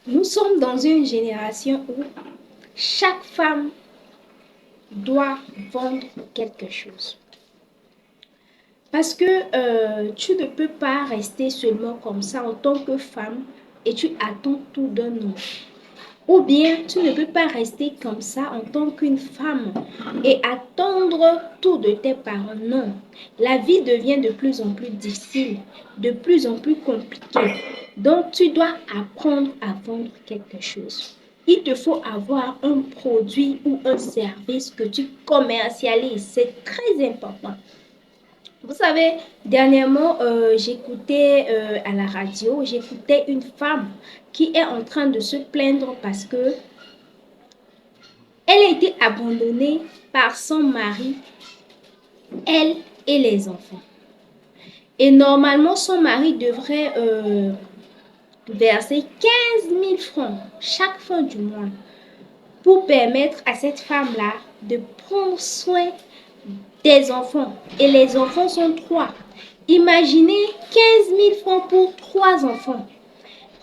Nous sommes dans une génération où chaque femme doit vendre quelque chose. Parce que tu ne peux pas rester seulement comme ça en tant que femme et tu attends tout d'un homme. Ou bien tu ne peux pas rester comme ça en tant qu'une femme et attendre tout de tes parents. Non, la vie devient de plus en plus difficile, de plus en plus compliquée. Donc tu dois apprendre à vendre quelque chose. Il te faut avoir un produit ou un service que tu commercialises. C'est très important. Vous savez, dernièrement, j'écoutais à la radio, j'écoutais une femme qui est en train de se plaindre parce que elle a été abandonnée par son mari, elle et les enfants. Et normalement, son mari devrait verser 15 000 francs chaque fin du mois pour permettre à cette femme-là de prendre soin des enfants. Et les enfants sont trois. Imaginez 15 000 francs pour trois enfants.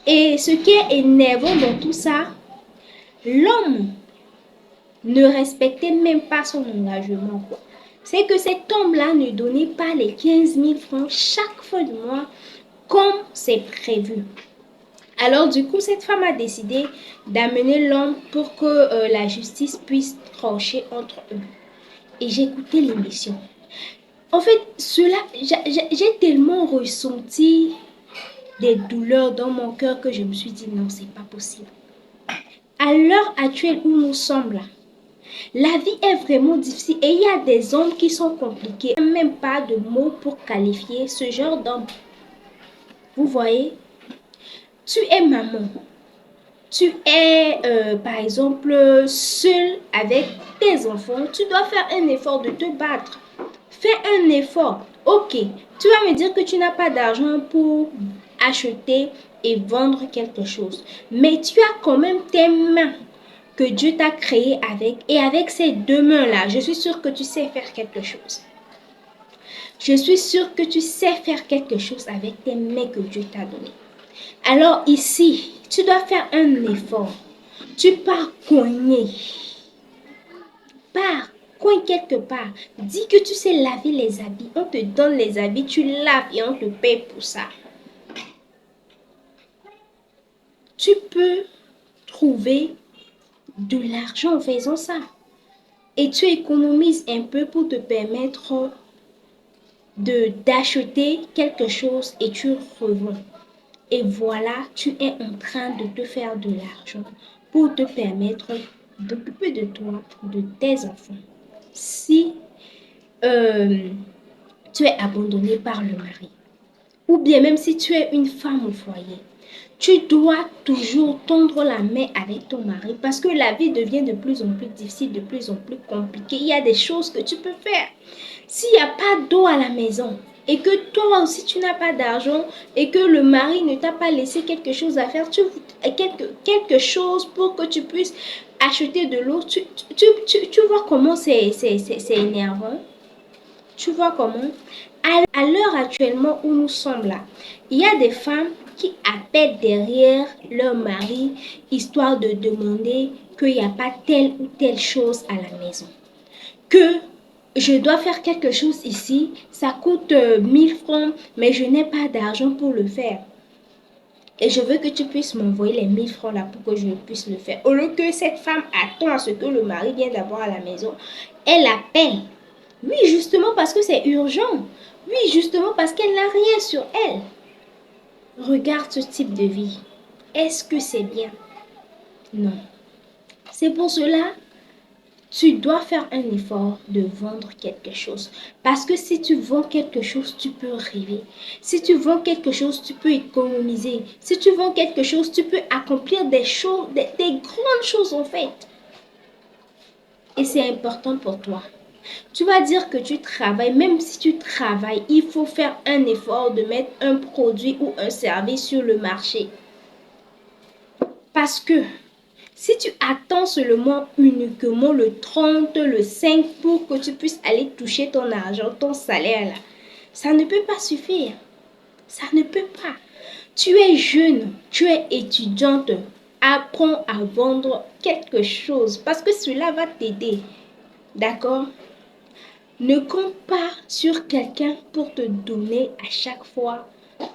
Et ce qui est énervant dans tout ça, l'homme ne respectait même pas son engagement, quoi. C'est que cet homme-là ne donnait pas les 15 000 francs chaque fin du mois comme c'est prévu. Alors du coup, cette femme a décidé d'amener l'homme pour que la justice puisse trancher entre eux. Et j'ai écouté l'émission. En fait, cela, j'ai tellement ressenti des douleurs dans mon cœur que je me suis dit non, c'est pas possible. À l'heure actuelle où nous sommes là, la vie est vraiment difficile et il y a des hommes qui sont compliqués. Il n'y a même pas de mots pour qualifier ce genre d'homme. Vous voyez, tu es maman. Tu es, par exemple, seul avec tes enfants. Tu dois faire un effort de te battre. Fais un effort. Ok, tu vas me dire que tu n'as pas d'argent pour acheter et vendre quelque chose. Mais tu as quand même tes mains que Dieu t'a créé avec. Et avec ces deux mains-là, je suis sûre que tu sais faire quelque chose. Je suis sûre que tu sais faire quelque chose avec tes mains que Dieu t'a données. Alors ici, tu dois faire un effort. Tu pars cogner. Pars, cogne quelque part. Dis que tu sais laver les habits. On te donne les habits, tu laves et on te paye pour ça. Tu peux trouver de l'argent en faisant ça. Et tu économises un peu pour te permettre d'acheter quelque chose et tu revends. Et voilà, tu es en train de te faire de l'argent pour te permettre d'occuper de toi, de tes enfants. Si tu es abandonné par le mari, ou bien même si tu es une femme au foyer, tu dois toujours tendre la main avec ton mari parce que la vie devient de plus en plus difficile, de plus en plus compliquée. Il y a des choses que tu peux faire. S'il n'y a pas d'eau à la maison et que toi aussi tu n'as pas d'argent et que le mari ne t'a pas laissé quelque chose à faire, quelque chose pour que tu puisses acheter de l'eau, tu vois comment c'est énervant. Tu vois comment? À l'heure actuellement où nous sommes là, il y a des femmes qui appellent derrière leur mari histoire de demander qu'il n'y a pas telle ou telle chose à la maison. Que je dois faire quelque chose ici, ça coûte 1 000 francs, mais je n'ai pas d'argent pour le faire. Et je veux que tu puisses m'envoyer les 1 000 francs là pour que je puisse le faire. Au lieu que cette femme attend à ce que le mari vienne d'abord à la maison, elle appelle. Oui, justement parce que c'est urgent. Oui, justement parce qu'elle n'a rien sur elle. Regarde ce type de vie. Est-ce que c'est bien? Non. C'est pour cela tu dois faire un effort de vendre quelque chose. Parce que si tu vends quelque chose, tu peux rêver. Si tu vends quelque chose, tu peux économiser. Si tu vends quelque chose, tu peux accomplir des choses, des grandes choses en fait. Et c'est important pour toi. Tu vas dire que tu travailles, même si tu travailles, il faut faire un effort de mettre un produit ou un service sur le marché. Parce que si tu attends seulement uniquement le 30, le 5 pour que tu puisses aller toucher ton argent, ton salaire là, ça ne peut pas suffire. Ça ne peut pas. Tu es jeune, tu es étudiante, Apprends à vendre quelque chose parce que cela va t'aider. D'accord? Ne compte pas sur quelqu'un pour te donner à chaque fois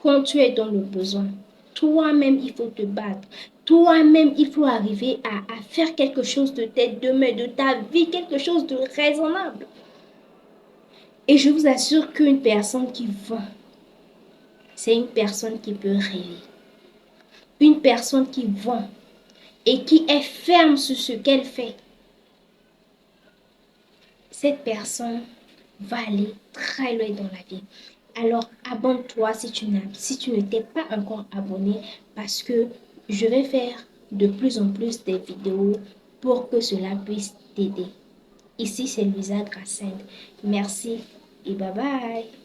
quand tu es dans le besoin. Toi-même, il faut te battre. Toi-même, il faut arriver à faire quelque chose de tes demain, de ta vie, quelque chose de raisonnable. Et je vous assure qu'une personne qui vend, c'est une personne qui peut rêver. Une personne qui vend et qui est ferme sur ce qu'elle fait, cette personne va aller très loin dans la vie. Alors, abonne-toi si tu ne t'es pas encore abonné parce que je vais faire de plus en plus des vidéos pour que cela puisse t'aider. Ici, c'est Luisa Gracinde. Merci et bye bye.